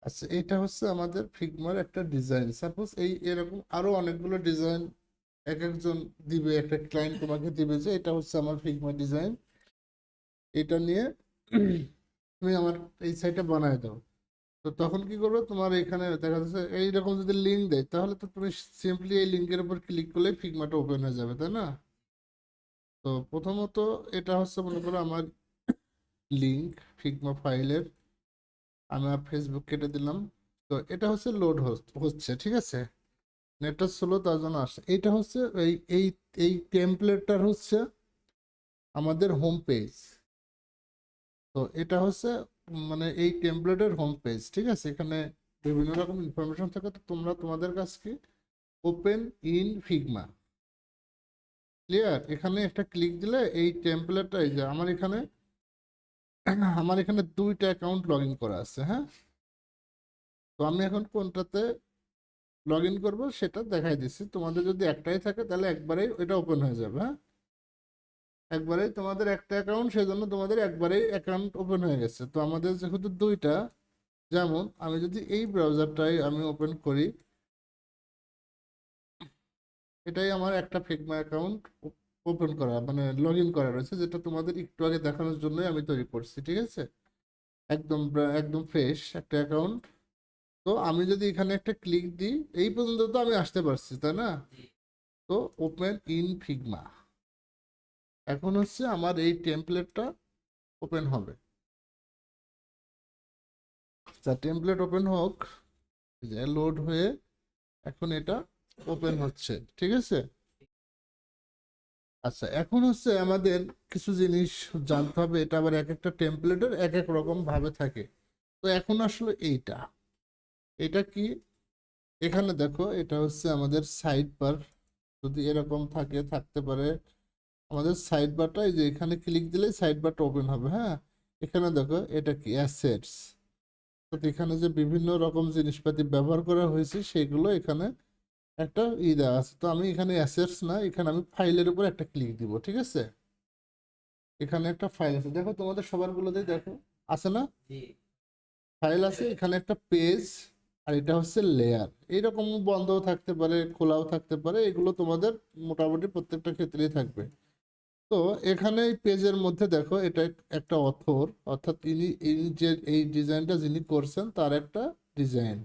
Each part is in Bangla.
আচ্ছা, এটা হচ্ছে আমাদের ফিগমার একটা ডিজাইন। সাপোজ এরকম আরো অনেকগুলো ডিজাইন এক একজন দিবে, একটা ক্লায়েন্ট তোমাকে দিবে যে এটা হচ্ছে আমার ফিগমা ডিজাইন, এটা নিয়ে তুমি আমার এই সাইটটা বানায় দাও। তো তখন কি করবে, তোমার এখানে দেখা যাচ্ছে এইরকম যদি লিঙ্ক দেয় তাহলে তো তুমি সিম্পলি এই লিঙ্কের উপর ক্লিক করলে ফিগমাটা ওপেন হয়ে যাবে, তাই না? তো প্রথমত এটা হচ্ছে মনে করো আমার লিঙ্ক ফিগমা ফাইলের, আমার ফেসবুক কেটে দিলাম। তো এটা হচ্ছে লোড হচ্ছে, ঠিক আছে, নেটটা স্লো তার জন্য আসছে। এইটা হচ্ছে এই এই এই টেমপ্লেটটার হচ্ছে আমাদের হোম পেজ। তো এটা হচ্ছে মানে এই টেমপ্লেটের হোম পেজ, ঠিক আছে। এখানে বিভিন্ন রকম ইনফরমেশন থাকে। তো তোমরা তোমাদের কাছ কি ওপেন ইন ফিগমা, ক্লিয়ার? এখানে একটা ক্লিক দিলে এই টেমপ্লেটটা, এই যে আমার এখানে দুইটা অ্যাকাউন্ট লগ ইন করা আছে, হ্যাঁ। তো আমি এখন কোনটাতে লগ ইন করবো সেটা দেখাই দিচ্ছি। তোমাদের যদি একটাই থাকে তাহলে একবারেই এটা ওপেন হয়ে যাবে, হ্যাঁ। একবারেই তোমাদের একটা অ্যাকাউন্ট, সেজন্য তোমাদের একবারেই অ্যাকাউন্ট ওপেন হয়ে গেছে। তো আমাদের যেহেতু দুইটা, যেমন আমি যদি এই ব্রাউজারটাই আমি ওপেন করি, এটাই আমার একটা ফিগমা অ্যাকাউন্ট ওপেন করা মানে লগ ইন করা রয়েছে, যেটা তোমাদের একটু আগে দেখানোর জন্যই আমি তৈরি করছি, ঠিক আছে। একদম একদম ফ্রেশ একটা অ্যাকাউন্ট। তো আমি যদি এখানে একটা ক্লিক দিই, এই পর্যন্ত তো আমি আসতে পারছি, তাই না? তো ওপেন ইন ফিগমা, এখন হচ্ছে আমার এই টেমপ্লেটটা ওপেন হবে। যা টেমপ্লেট ওপেন হোক, যে লোড হয়ে এখন এটা ওপেন হচ্ছে, ঠিক আছে। আচ্ছা, এখন হচ্ছে আমাদের কিছু জিনিস জানতে হবে। এটা আবার এক একটা টেমপ্লেটের এক এক রকম ভাবে থাকে। তো এখন আসলে এটা কি, এখানে দেখো এটা হচ্ছে আমাদের সাইড বার। যদি এরকম থাকতে পারে আমাদের সাইড বারটা, এই যে এখানে ক্লিক দিলে সাইড বারটা ওপেন হবে, হ্যাঁ। এখানে দেখো এটা কি অ্যাসেটস। তো এখানে যে বিভিন্ন রকম জিনিসপাতি ব্যবহার করা হয়েছে সেগুলো এখানে একটা দেওয়া আছে। তো আমি এখানে অ্যাসেটস না, এখানে আমি ফাইলের উপর একটা ক্লিক দিব, ঠিক আছে। এখানে একটা ফাইল আছে, দেখো তোমাদের সবার গুলোতেই দেখো আছে না, ফাইল আছে। এখানে একটা পেজ, আর এটা হচ্ছে লেয়ার। এইরকম বন্ধও থাকতে পারে, খোলাও থাকতে পারে, এগুলো তোমাদের মোটামুটি প্রত্যেকটা ক্ষেত্রেই থাকবে। তো এখানে এই পেজের মধ্যে দেখো এটা একটা অথর, অর্থাৎ ইনি যে এই ডিজাইনটা যিনি করছেন তার একটা ডিজাইন।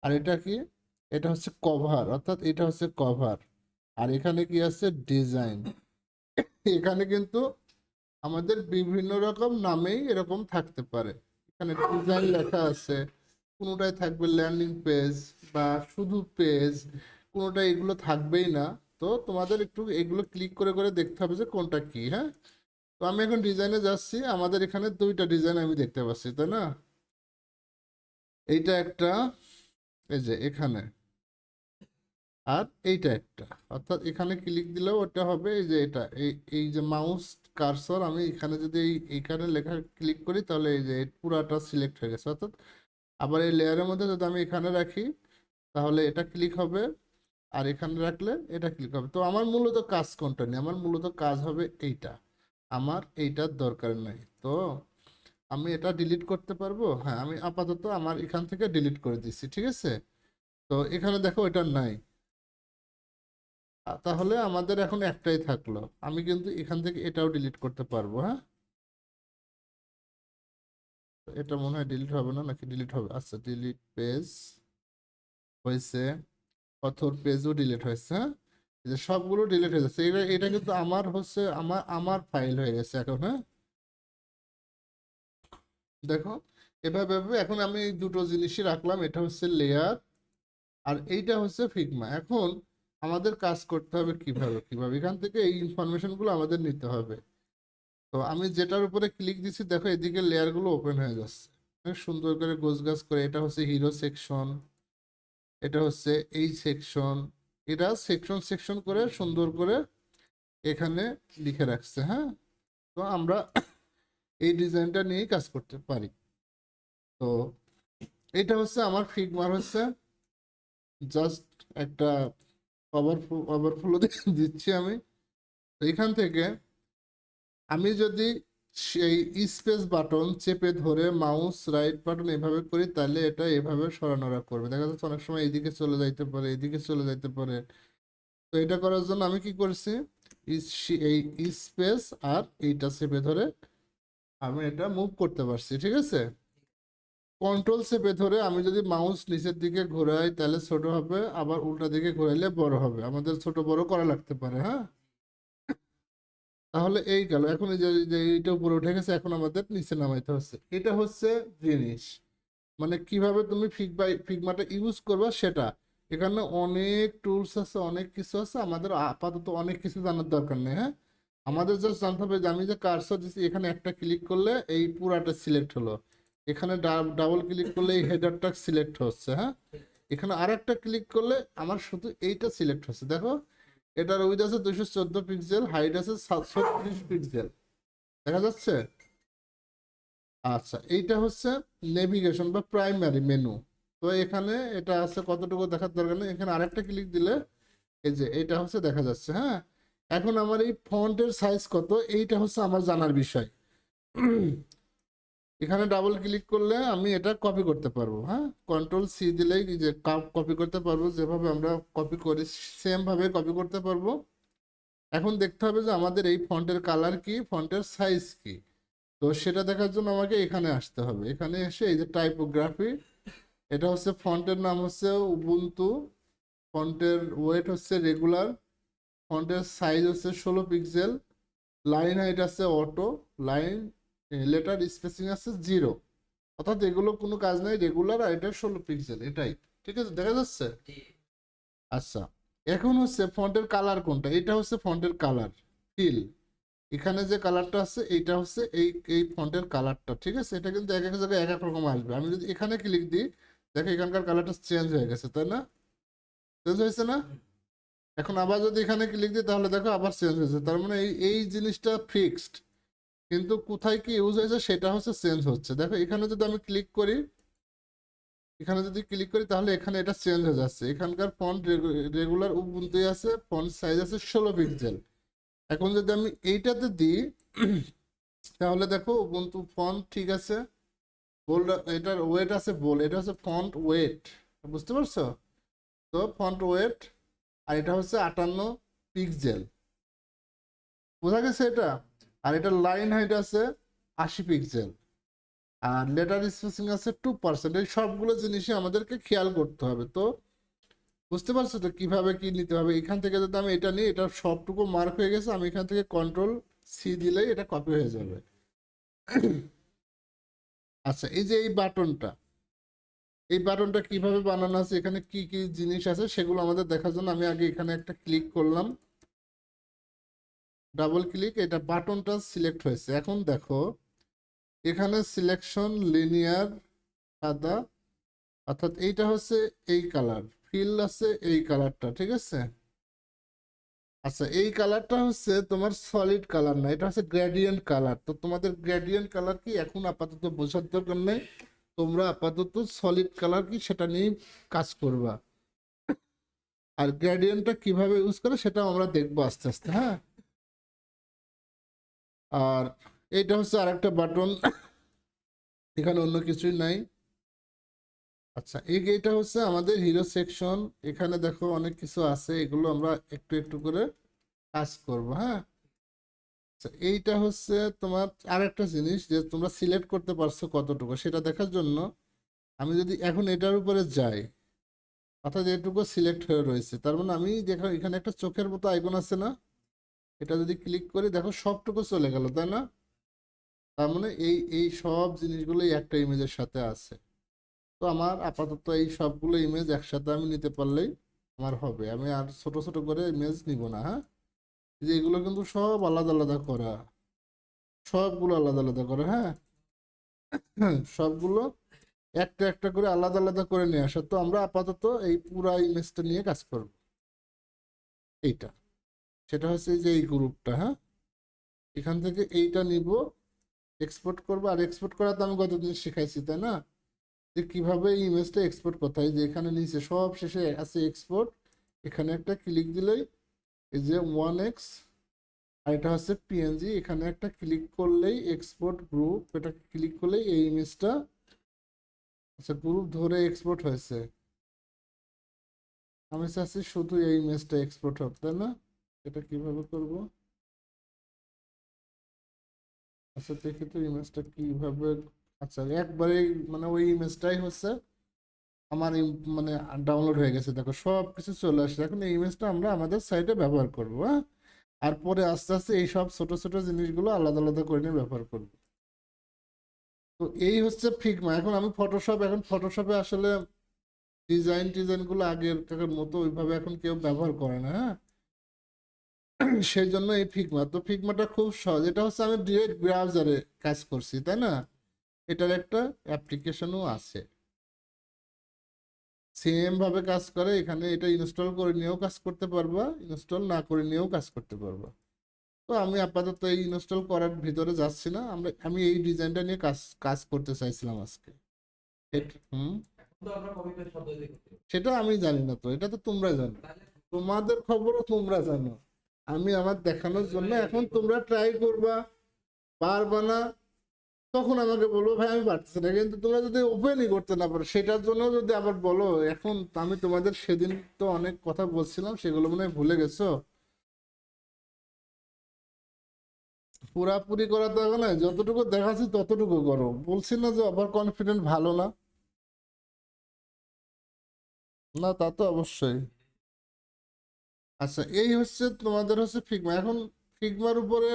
আর এটা কি, এটা হচ্ছে কভার, অর্থাৎ এটা হচ্ছে কভার। আর এখানে কি আছে, ডিজাইন। এখানে কিন্তু আমাদের বিভিন্ন রকম নামেই এরকম থাকতে পারে। এখানে ডিজাইন লেখা আছে, কোনোটাই থাকবে ল্যান্ডিং পেজ বা শুধু পেজ, কোনোটাই এগুলো থাকবেই না। তো তোমাদের একটু এগুলো ক্লিক করে করে দেখতে হবে যে কোনটা কি, হ্যাঁ। তো আমি এখন ডিজাইনে যাচ্ছি, আমাদের এখানে দুইটা ডিজাইন আমি দেখতে পাচ্ছি, তাই না? এইটা একটা, এই যে এখানে, আর এইটা একটা। অর্থাৎ এখানে ক্লিক দিলেও ওটা হবে, এই যে এটা এই যে মাউস কার্সর, আমি এখানে যদি এইখানে লেখা ক্লিক করি তাহলে এই যে পুরাটা সিলেক্ট হয়ে গেছে। অর্থাৎ আবার এই লেয়ারের মধ্যে যদি আমি এখানে রাখি তাহলে এটা ক্লিক হবে, আর এখানে রাখলে এটা ক্লিক হবে। তো আমার মূলত কাজ কোনটা নেই, আমার মূলত কাজ হবে এইটা, আমার এইটার দরকার নাই। তো আমি এটা ডিলিট করতে পারবো, হ্যাঁ। আমি আপাতত আমার এখান থেকে ডিলিট করে দিচ্ছি, ঠিক আছে। তো এখানে দেখো এটা নাই, তাহলে আমাদের এখন একটাই থাকলো। আমি কিন্তু এখান থেকে এটাও ডিলিট করতে পারবো, হ্যাঁ। তো এটা মনে হয় ডিলিট হবে না, নাকি ডিলিট হবে? আচ্ছা, ডিলিট পেজ হয়েছে, অথর পেজও ডিলিট হয়েছে, হ্যাঁ। এই যে সবগুলো ডিলিট হয়ে যাচ্ছে, এটা এটা কিন্তু আমার হচ্ছে আমার ফাইল হয়ে গেছে এখন, হ্যাঁ। দেখো এভাবে এভাবে এখন আমি এই দুটো জিনিসই রাখলাম, এটা হচ্ছে লেয়ার আর এইটা হচ্ছে ফিগমা। এখন আমাদের কাজ করতে হবে কিভাবে কিভাবে, এখান থেকে এই ইনফরমেশনগুলো আমাদের নিতে হবে। তো আমি যেটার উপরে ক্লিক দিচ্ছি দেখো এদিকে লেয়ারগুলো ওপেন হয়ে যাচ্ছে অনেক সুন্দর করে গোছগাছ করে। এটা হচ্ছে হিরো সেকশন, এটা হচ্ছে এই সেকশন, এটা সেকশন সেকশন করে সুন্দর করে এখানে লিখে রাখছে, হ্যাঁ। তো আমরা এই ডিজাইনটা নিয়েই কাজ করতে পারি। তো এটা হচ্ছে আমার ফিগমার হচ্ছে জাস্ট একটা ওভারফ্লো দিচ্ছি আমি। তো এখান থেকে আমি যদি সেই স্পেস বাটন চেপে ধরে মাউস রাইট বাটন এভাবে করি, তাহলে এটা এভাবে সরানোরা করবে। দেখা যাচ্ছে অনেক সময় এইদিকে চলে যাইতে পারে, এইদিকে চলে যাইতে পারে। তো এটা করার জন্য আমি কি করছি, এই স্পেস আর এইটা চেপে ধরে আমি এটা মুভ করতে পারছি, ঠিক আছে। কন্ট্রোল চেপে ধরে আমি যদি মাউস নিচের দিকে ঘোরাই তাহলে ছোট হবে, আবার উল্টা দিকে ঘোরাইলে বড় হবে। আমাদের ছোট বড় করা লাগতে পারে, হ্যাঁ। তাহলে এই গেল। এখন এই যে এইটা উপরে উঠে গেছে, এখন আমাদের নিচে নামাইতে হচ্ছে। এটা হচ্ছে জিনিস, মানে কিভাবে তুমি ফিগমাটা ইউজ করবা সেটা। এখানে অনেক টুলস আছে, অনেক কিছু আছে, আমাদের আপাতত অনেক কিছু জানার দরকার নেই, হ্যাঁ। আমাদের জাস্ট জানতে হবে যে আমি যে কার্সর দিচ্ছি এখানে একটা ক্লিক করলে এই পুরাটা সিলেক্ট হলো, এখানে ডাবল ক্লিক করলে এই হেডারটা সিলেক্ট হচ্ছে, হ্যাঁ। এখানে আর একটা ক্লিক করলে আমার শুধু এইটা সিলেক্ট হচ্ছে। দেখো এটার উইথ আছে 214 পিক্সেল, হাইট আছে 36 পিক্সেল, দেখা যাচ্ছে। আচ্ছা, এইটা হচ্ছে নেভিগেশন বা প্রাইমারি মেনু। তো এখানে এটা আছে, কতটুকু দেখার দরকার নেই, এখানে আরেকটা ক্লিক দিলে এই যে এটা হচ্ছে দেখা যাচ্ছে, হ্যাঁ। এখন আমার এই ফন্টের সাইজ কত, এইটা হচ্ছে আমার জানার বিষয়। এখানে ডাবল ক্লিক করলে আমি এটা কপি করতে পারবো, হ্যাঁ। কন্ট্রোল সি দিলেই যে কপি করতে পারবো, যেভাবে আমরা কপি করি সেম ভাবে কপি করতে পারবো। এখন দেখতে হবে যে আমাদের এই ফন্টের কালার কি, ফন্টের সাইজ কি। তো সেটা দেখার জন্য আমাকে এখানে আসতে হবে। এখানে এসে এই যে টাইপোগ্রাফি, এটা হচ্ছে ফন্টের নাম হচ্ছে উবুন্টু, ফন্টের ওয়েট হচ্ছে রেগুলার, ফন্টের সাইজ হচ্ছে 16 পিক্সেল, লাইন হাইট আছে অটো, লাইন লেটার স্পেসিং আছে 0। অর্থাৎ এগুলো কোনো কাজ নাই, রেগুলার, আর এটা 16 পিক্সেল, এটাই ঠিক আছে, দেখা যাচ্ছে। আচ্ছা, এখন হচ্ছে ফন্টের কালার কোনটা, এটা হচ্ছে ফন্টের কালার ফিল। এখানে যে কালারটা আছে এইটা হচ্ছে এই এই ফন্টের কালারটা, ঠিক আছে। এটা কিন্তু এক এক জায়গায় এক এক রকম আসবে। আমি যদি এখানে ক্লিক দিই, দেখো এখানকার কালারটা চেঞ্জ হয়ে গেছে, তাই না? চেঞ্জ হয়েছে না? এখন আবার যদি এখানে ক্লিক দিই তাহলে দেখো আবার চেঞ্জ হয়েছে। তার মানে এই এই জিনিসটা ফিক্সড, কিন্তু কোথায় কি ইউজ হয়েছে সেটা হচ্ছে চেঞ্জ হচ্ছে। দেখো এখানে যদি আমি ক্লিক করি, এখানে যদি ক্লিক করি তাহলে এখানে এটা চেঞ্জ হয়ে যাচ্ছে। এখানকার ফন্ট রেগুলার উবুন্টু আছে, ফন্ট সাইজ আছে 16 পিক্সেল। এখন যদি আমি এইটাতে দিই তাহলে দেখো উবুন্টু ফন্ট ঠিক আছে, বোল্ড, এটার ওয়েট আছে বোল্ড, এটা হচ্ছে ফন্ট ওয়েট, বুঝতে পারছো? তো ফন্ট ওয়েট, আর এটা হচ্ছে 58 পিক্সেল, বোঝা গেছে এটা। আর এটার লাইন হাইট আছে 80 পিক্সেল, আর লেটার স্পেসিং আছে 2%। এই সবগুলো জিনিসই আমাদেরকে খেয়াল করতে হবে। তো বুঝতে পারছো তো কিভাবে কি নিতে হবে। এখান থেকে যদি আমি এটা নিই, এটা সবটুকু মার্ক হয়ে গেছে, আমি এখান থেকে কন্ট্রোল সি দিলেই এটা কপি হয়ে যাবে। আচ্ছা, এই যে এই বাটনটা কিভাবে বানানো আছে, এখানে কি কি জিনিস আছে সেগুলো আমাদের দেখার জন্য আমি আগে এখানে একটা ক্লিক করলাম, ডাবল ক্লিক, এটা বাটনটা সিলেক্ট হয়েছে। এখন দেখো এখানে সিলেকশন লিনিয়ার সাদা, অর্থাৎ এইটা হচ্ছে এই কালার, ফিল আছে এই কালারটা, ঠিক আছে। আচ্ছা, এই কালারটা হচ্ছে তোমার সলিড কালার না, এটা হচ্ছে গ্রেডিয়েন্ট কালার। তো তোমাদের গ্রেডিয়েন্ট কালার কি এখন আপাতত বোঝার দরকার নেই, তোমরা আপাতত সলিড কালার কি সেটা নিয়ে কাজ করবা। আর গ্রেডিয়েন্টটা কিভাবে ইউজ করে সেটা আমরা দেখবো আস্তে আস্তে, হ্যাঁ। আর এইটা হচ্ছে আরেকটা বাটন, এখানে অন্য কিছুই নাই। আচ্ছা, এইটা হচ্ছে আমাদের হিরো সেকশন। এখানে দেখো অনেক কিছু আছে, এগুলো আমরা একটু একটু করে কাজ করব, হ্যাঁ। আচ্ছা, এইটা হচ্ছে তোমার আরেকটা জিনিস যে তোমরা সিলেক্ট করতে পারছো কতটুকু সেটা দেখার জন্য আমি যদি এখন এটার উপরে যাই, অর্থাৎ এটুকু সিলেক্ট হয়ে রয়েছে, তার মানে আমি দেখো এখানে একটা চোখের মতো আইকন আছে না, এটা যদি ক্লিক করি দেখো সবটুকু চলে গেল, তাই না? তার মানে এই এই সব জিনিসগুলোই একটা ইমেজের সাথে আছে। তো আমার আপাতত এই সবগুলো ইমেজ একসাথে আমি নিতে পারলেই আমার হবে। আমি আর ছোট ছোট করে ইমেজ নিব না, হ্যাঁ। যে এগুলো কিন্তু সব আলাদা আলাদা করা, সবগুলো আলাদা আলাদা করা, হ্যাঁ। সবগুলো একটা একটা করে আলাদা আলাদা করে নিয়ে আসা। তো আমরা আপাতত এই পুরা ইমেজটা নিয়ে কাজ করব, এইটা, সেটা হচ্ছে যে এই গ্রুপটা, হ্যাঁ। এখান থেকে এইটা নিব, এক্সপোর্ট করবো। আর এক্সপোর্ট করা তো আমি গতদিন শিখাইছি, তাই না, যে কিভাবে এই ইমেজটা এক্সপোর্ট করতে হয়। যে এখানে নিচে সব শেষে আছে এক্সপোর্ট, এখানে একটা ক্লিক দিলেই এই যে 1x আর এটা হচ্ছে পিএনজি। এখানে একটা ক্লিক করলেই এক্সপোর্ট গ্রুপ, এটা ক্লিক করলেই এই ইমেজটা, আচ্ছা গ্রুপ ধরে এক্সপোর্ট হয়েছে। আমি চাচ্ছি শুধু এই ইমেজটা এক্সপোর্ট হোক, তাই না? এটা কিভাবে করব? আচ্ছা দেখি তো ইমেজটা কিভাবে। আচ্ছা একবারে মানে ওই ইমেজটাই হচ্ছে আমার মানে ডাউনলোড হয়ে গেছে, দেখো সব কিছু চলে আসছে। এখন এই ইমেজটা আমরা আমাদের সাইটে ব্যবহার করবো, হ্যাঁ। আর পরে আস্তে আস্তে এই সব ছোট ছোট জিনিসগুলো আলাদা আলাদা করে নিয়ে ব্যবহার করবো। তো এই হচ্ছে ফিগমা। এখন আমি ফটোশপ, এখন ফটোশপে আসলে ডিজাইনগুলো আগের মতো ওইভাবে এখন কেউ ব্যবহার করে না, হ্যাঁ। সেই জন্য এই ফিগমা, তো ফিগমাটা খুব সহজ। এটা হচ্ছে আমি ডিরেক্ট ব্রাউজারে কাজ করছি, তাই না? এটার একটা অ্যাপ্লিকেশনও আছে, সেম ভাবে কাজ করে। এখানে এটা ইনস্টল করে নিয়েও কাজ করতে পারবা, ইনস্টল না করে নিয়েও কাজ করতে পারবা। তো আমি আপাতত এই ইনস্টল করার ভিতরে যাচ্ছি না, আমি এই ডিজাইনটা নিয়ে কাজ কাজ করতে চাইছিলাম আজকে। হুম, সেটা আমি জানি না, তো এটা তো তোমরা জানো, তোমাদের খবরও তোমরা জানো। আমি আমার দেখানোর জন্য এখন তোমরা ট্রাই করবা, পারবা না তখন আমাকে বলবো ভাই আমি পারতেছি না। কিন্তু তোমরা যদি ওপেনই করতে না পারো সেটার জন্য যদি আবার বলো, এখন আমি তোমাদের সেদিন তো অনেক কথা বলছিলাম, সেগুলো মনে হয় ভুলে গেছো। পুরাপুরি করা তো হবে না, যতটুকু দেখাচ্ছি ততটুকু করো। বলছি না যে ওভার কনফিডেন্ট ভালো না, না তা তো অবশ্যই। আচ্ছা এই হচ্ছে তোমাদের হচ্ছে ফিগমা। এখন ফিগমার উপরে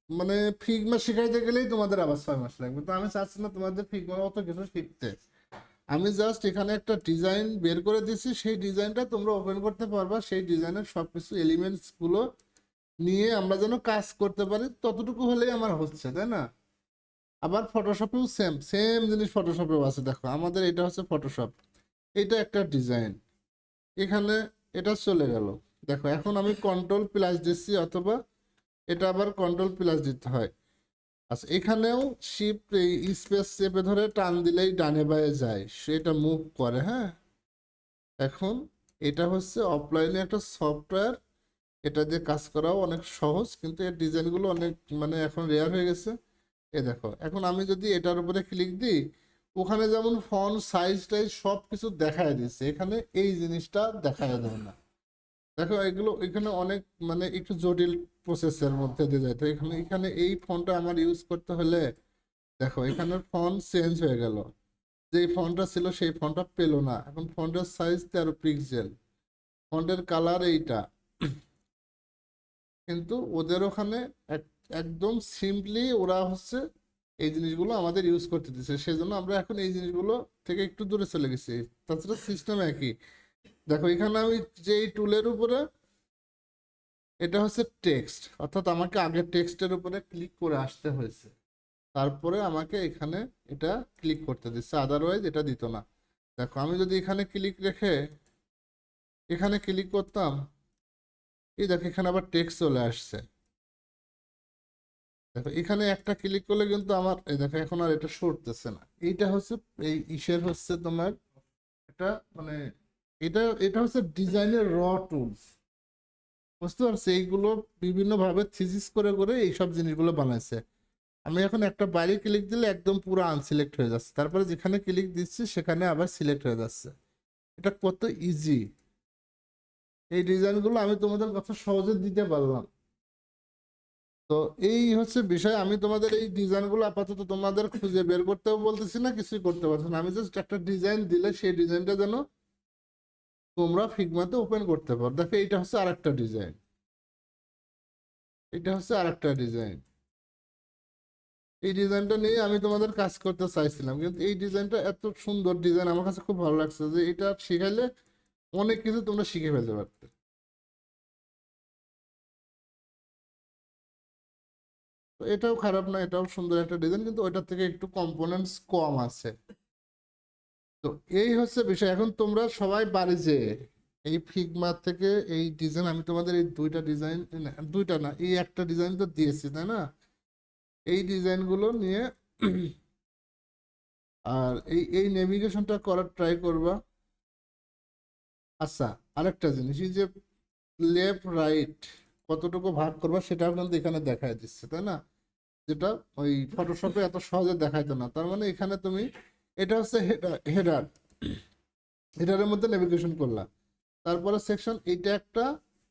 মানে ফিগমা শিখাইতে গেলেই তোমাদের আবার 6 মাস লাগবে। তো আমি চাচ্ছি না তোমাদের ফিগমার মতো কিছু শিখতে। আমি জাস্ট এখানে একটা ডিজাইন বের করে দিচ্ছি, সেই ডিজাইনটা তোমরা ওপেন করতে পারবা, সেই ডিজাইনের সবকিছু এলিমেন্টস গুলো নিয়ে আমরা যেন কাজ করতে পারি, ততটুকু হলেই আমার হচ্ছে, তাই না? আবার ফটোশপেও সেম সেম জিনিস ফটোশপেও আছে। দেখো আমাদের এটা হচ্ছে ফটোশপ, এটা একটা ডিজাইন, এখানে এটা চলে গেল। দেখো এখন আমি কন্ট্রোল প্লাস দিচ্ছি, অথবা এটা আবার কন্ট্রোল প্লাস দিতে হয়। আচ্ছা এখানেও শিফট এই স্পেস চেপে ধরে টান দিলেই ডানে বায়ে যায়, সেটা মুভ করে, হ্যাঁ। এখন এটা হচ্ছে অফলাইনে একটা সফটওয়্যার, এটা দিয়ে কাজ করাও অনেক সহজ, কিন্তু এর ডিজাইনগুলো অনেক মানে এখন রেয়ার হয়ে গেছে। এ দেখো এখন আমি যদি এটার উপরে ক্লিক দিই, ওখানে যেমন ফন্ট সাইজ টাইজ সব কিছু দেখায় দিচ্ছে, এখানে এই জিনিসটা দেখায় দেয় না। দেখো এগুলো এখানে অনেক মানে একটু জটিল প্রসেসের মধ্যে দিয়ে যায়। তো এখানে এখানে এই ফন্টটা আমার ইউজ করতে হলে দেখো এখানে ফন্ট চেঞ্জ হয়ে গেল, যেই ফন্টটা ছিল সেই ফন্টটা পেলো না। এখন ফন্টের সাইজ 13 পিক্সেল, ফন্টের কালার এইটা, কিন্তু ওদের ওখানে একদম সিম্পলি ওরা হচ্ছে এই জিনিসগুলো আমাদের ইউজ করতে দিচ্ছে, সেজন্য আমরা এখন এই জিনিসগুলো থেকে একটু দূরে চলে গেছি। তাছাড়া সিস্টেম একই। দেখো এখানে আমি যে এই টুলের উপরে, এটা হচ্ছে টেক্সট, অর্থাৎ আমাকে আগে টেক্সটের উপরে ক্লিক করে আসতে হয়েছে, তারপরে আমাকে এখানে এটা ক্লিক করতে দিচ্ছে, আদারওয়াইজ এটা দিত না। দেখো আমি যদি এখানে ক্লিক রেখে এখানে ক্লিক করতাম, এই দেখো এখানে আবার টেক্সট চলে আসছে। দেখো এখানে একটা ক্লিক করলে কিন্তু আমার এই দেখো এখন আর এটা সরতেছে না। এইটা হচ্ছে এই ইসের হচ্ছে তোমার এটা মানে এটা এটা হচ্ছে ডিজাইনের র টুলস, বুঝতে পারছি? এইগুলো বিভিন্ন ভাবে থিসিস করে করে এইসব জিনিসগুলো বানাইছে। আমি এখন একটা বাইরে ক্লিক দিলে একদম পুরো আনসিলেক্ট হয়ে যাচ্ছে, তারপরে যেখানে ক্লিক দিচ্ছি সেখানে আবার সিলেক্ট হয়ে যাচ্ছে। এটা কত ইজি! এই ডিজাইনগুলো আমি তোমাদের কথা সহজে দিতে পারলাম। তো এই হচ্ছে বিষয়। আমি তোমাদের এই ডিজাইনগুলো আপাতত তোমাদের খুঁজে বের করতেও বলতেছি না, কিছুই করতে পারছি না। আমি জাস্ট একটা ডিজাইন দিলে সেই ডিজাইনটা যেন তোমরা ফিগমাতে ওপেন করতে পারো। দেখো এইটা হচ্ছে আরেকটা ডিজাইন, এটা হচ্ছে আরেকটা ডিজাইন। এই ডিজাইনটা নিয়ে আমি তোমাদের কাজ করতে চাইছিলাম, কিন্তু এই ডিজাইনটা এত সুন্দর ডিজাইন আমার কাছে খুব ভালো লাগছে যে এটা শিখাইলে অনেক কিছু তোমরা শিখে ফেলতে পারতে। তো এটাও খারাপ না, এটাও সুন্দর একটা ডিজাইন, কিন্তু ওইটার থেকে একটু কম্পোনেন্টস কম আছে। তো এই হচ্ছে বিষয়। এখন তোমরা সবাই বাড়ি যে এই ফিগমা থেকে এই ডিজাইন, আমি তোমাদের এই দুইটা ডিজাইন, দুইটা না এই একটা ডিজাইন তো দিয়েছি, তাই না? এই ডিজাইনগুলো নিয়ে আর এই নেভিগেশনটা করার ট্রাই করবা। আচ্ছা আরেকটা জিনিস, এই যে লেফট রাইট কতটুকু ভাগ করবা সেটাও কিন্তু এখানে দেখায় দিচ্ছে, তাই না? যেটা ওই ফটোশপে এত সহজে দেখাইতো না। তার মানে এখানে তুমি, এটা হচ্ছে হেডার, হেডারের মধ্যে নেভিগেশন করলা। তারপরে সেকশন, এইটা একটা,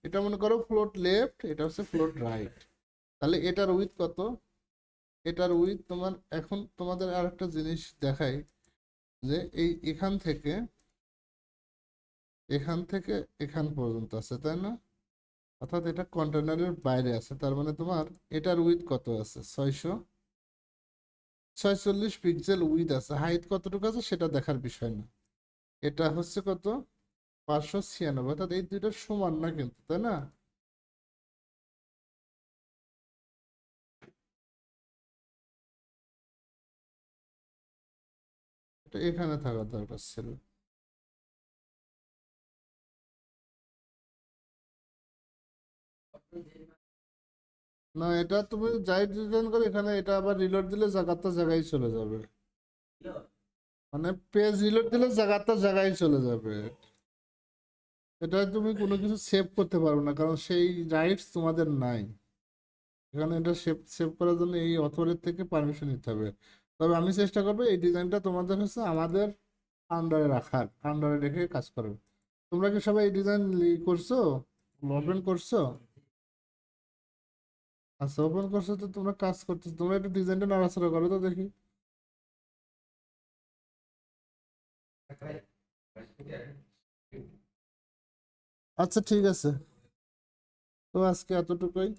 এটা মনে করো ফ্লোট লেফট, এটা হচ্ছে ফ্লোট রাইট। তাহলে এটার উইথ কত? এটার উইথ তোমার, এখন তোমাদের আর একটা জিনিস দেখাই, যে এই এখান থেকে এখান পর্যন্ত আছে, তাই না? অর্থাৎ এটা কন্টেনারের বাইরে আছে। তার মানে তোমার এটার উইথ কত আছে? 646 পিক্সেল উইথ আছে। হাইট কতটুকু আছে সেটা দেখার বিষয় না। এটা হচ্ছে কত? 596। অর্থাৎ এই দুইটা সমান না কিন্তু, তাই না? এটা এখানে থাকা দরকার ছিল। না, এটা তুমি যাই ডিজাইন করে এখানে, এটা আবার রিলোড দিলে জায়গাটা জায়গায় চলে যাবে। মানে পেজ রিলোড দিলে জায়গাটা জায়গায় চলে যাবে। এটা তুমি কোনো কিছু সেভ করতে পারবে না, কারণ সেই রাইটস তোমাদের নাই। এখানে এটা সেভ সেভ করার জন্য এই অথরের থেকে পারমিশন নিতে হবে। তবে আমি চেষ্টা করবো এই ডিজাইনটা তোমাদের হচ্ছে আমাদের আন্ডারে রাখার, আন্ডারে রেখে কাজ করবে। তোমরা কি সবাই এই ডিজাইন করছো, ওপেন করছো? আচ্ছা, ওপেন করছো তো তোমরা কাজ করতেছো, তোমরা একটু ডিজাইনটা নাড়াচাড়া করো তো দেখি। আচ্ছা ঠিক আছে, তো আজকে এতটুকুই।